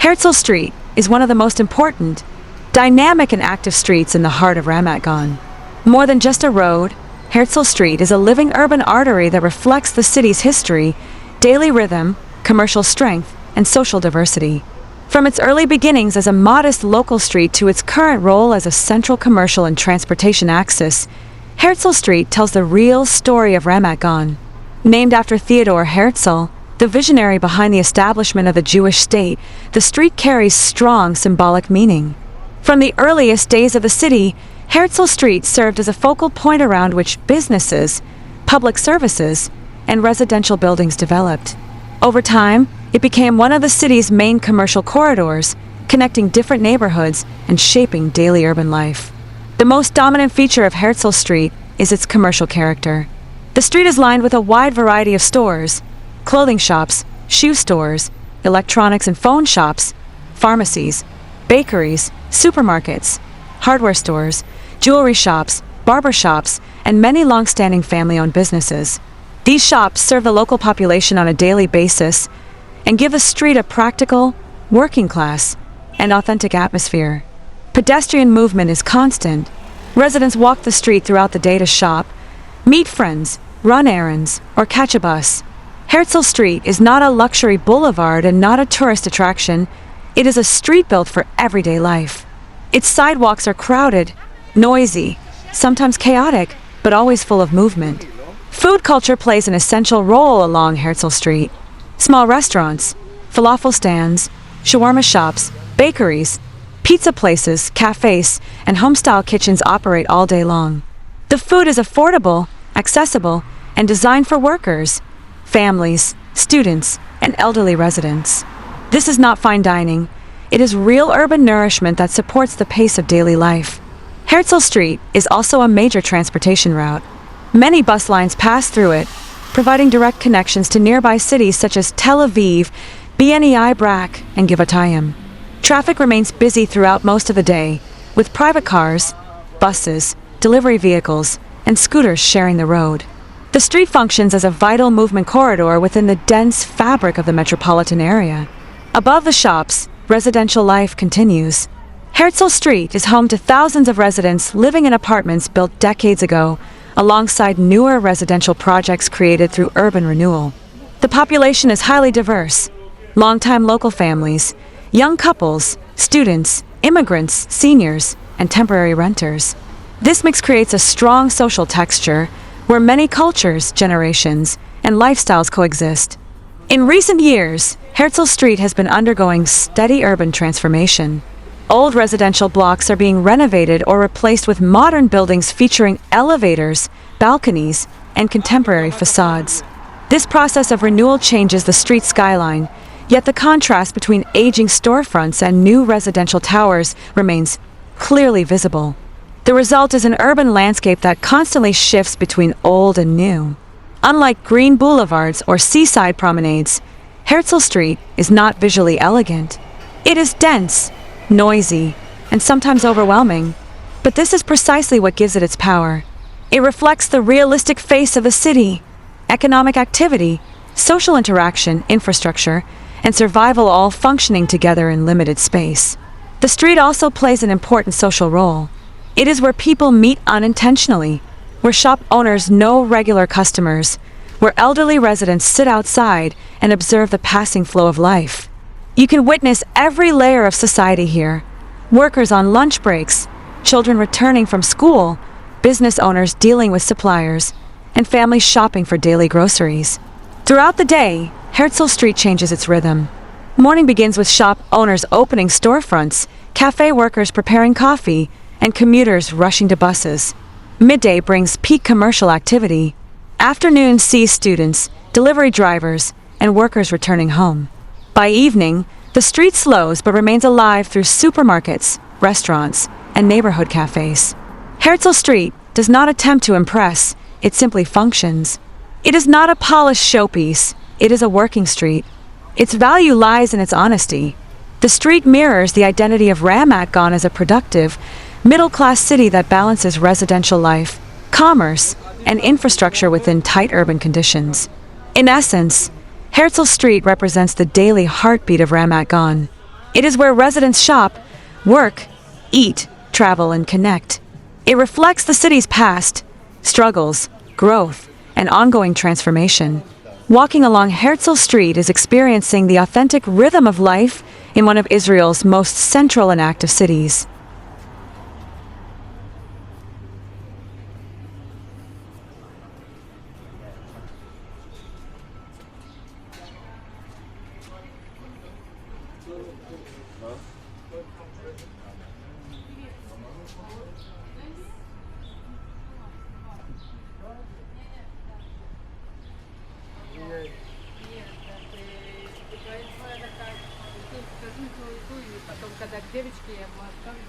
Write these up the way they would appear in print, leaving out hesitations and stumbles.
Herzl Street is one of the most important, dynamic and active streets in the heart of Ramat Gan. More than just a road, Herzl Street is a living urban artery that reflects the city's history, daily rhythm, commercial strength, and social diversity. From its early beginnings as a modest local street to its current role as a central commercial and transportation axis, Herzl Street tells the real story of Ramat Gan. Named after Theodor Herzl, the visionary behind the establishment of the Jewish state, the street carries strong symbolic meaning. From the earliest days of the city, Herzl Street served as a focal point around which businesses, public services, and residential buildings developed. Over time, it became one of the city's main commercial corridors, connecting different neighborhoods and shaping daily urban life. The most dominant feature of Herzl Street is its commercial character. The street is lined with a wide variety of stores: clothing shops, shoe stores, electronics and phone shops, pharmacies, bakeries, supermarkets, hardware stores, jewelry shops, barber shops, and many long-standing family-owned businesses. These shops serve the local population on a daily basis and give the street a practical, working-class, and authentic atmosphere. Pedestrian movement is constant. Residents walk the street throughout the day to shop, meet friends, run errands, or catch a bus. Herzl Street is not a luxury boulevard and not a tourist attraction. It is a street built for everyday life. Its sidewalks are crowded, noisy, sometimes chaotic, but always full of movement. Food culture plays an essential role along Herzl Street. Small restaurants, falafel stands, shawarma shops, bakeries, pizza places, cafés, and home-style kitchens operate all day long. The food is affordable, accessible, and designed for workers, families, students, and elderly residents. This is not fine dining. It is real urban nourishment that supports the pace of daily life. Herzl Street is also a major transportation route. Many bus lines pass through it, providing direct connections to nearby cities such as Tel Aviv, Bnei Brak, and Givatayim. Traffic remains busy throughout most of the day, with private cars, buses, delivery vehicles, and scooters sharing the road. The street functions as a vital movement corridor within the dense fabric of the metropolitan area. Above the shops, residential life continues. Herzl Street is home to thousands of residents living in apartments built decades ago, alongside newer residential projects created through urban renewal. The population is highly diverse: longtime local families, young couples, students, immigrants, seniors, and temporary renters. This mix creates a strong social texture where many cultures, generations, and lifestyles coexist. In recent years, Herzl Street has been undergoing steady urban transformation. Old residential blocks are being renovated or replaced with modern buildings featuring elevators, balconies, and contemporary facades. This process of renewal changes the street skyline, yet the contrast between aging storefronts and new residential towers remains clearly visible. The result is an urban landscape that constantly shifts between old and new. Unlike green boulevards or seaside promenades, Herzl Street is not visually elegant. It is dense, noisy, and sometimes overwhelming, but this is precisely what gives it its power. It reflects the realistic face of the city: economic activity, social interaction, infrastructure, and survival all functioning together in limited space. The street also plays an important social role. It is where people meet unintentionally, where shop owners know regular customers, where elderly residents sit outside and observe the passing flow of life. You can witness every layer of society here: workers on lunch breaks, children returning from school, business owners dealing with suppliers, and families shopping for daily groceries. Throughout the day, Herzl Street changes its rhythm. Morning begins with shop owners opening storefronts, cafe workers preparing coffee, and commuters rushing to buses. Midday brings peak commercial activity. Afternoon sees students, delivery drivers, and workers returning home. By evening, the street slows but remains alive through supermarkets, restaurants, and neighborhood cafes. Herzl Street does not attempt to impress, it simply functions. It is not a polished showpiece, it is a working street. Its value lies in its honesty. The street mirrors the identity of Ramat Gan as a productive, middle-class city that balances residential life, commerce, and infrastructure within tight urban conditions. In essence, Herzl Street represents the daily heartbeat of Ramat Gan. It is where residents shop, work, eat, travel, and connect. It reflects the city's past, struggles, growth, and ongoing transformation. Walking along Herzl Street is experiencing the authentic rhythm of life in one of Israel's most central and active cities. Когда к девочке я ему оставлю.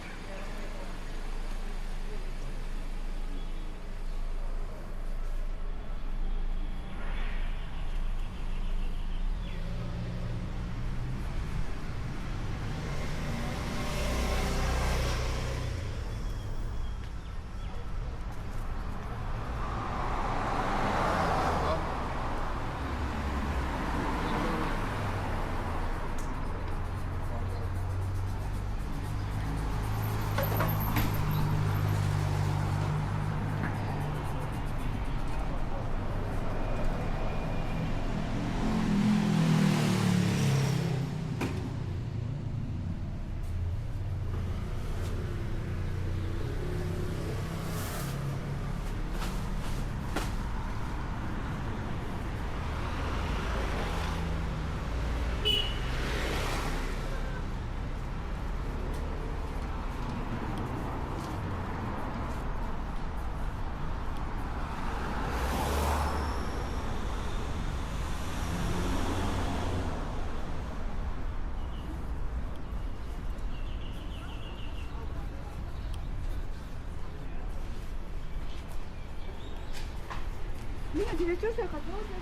Нет, я чувствую, я хотела бы.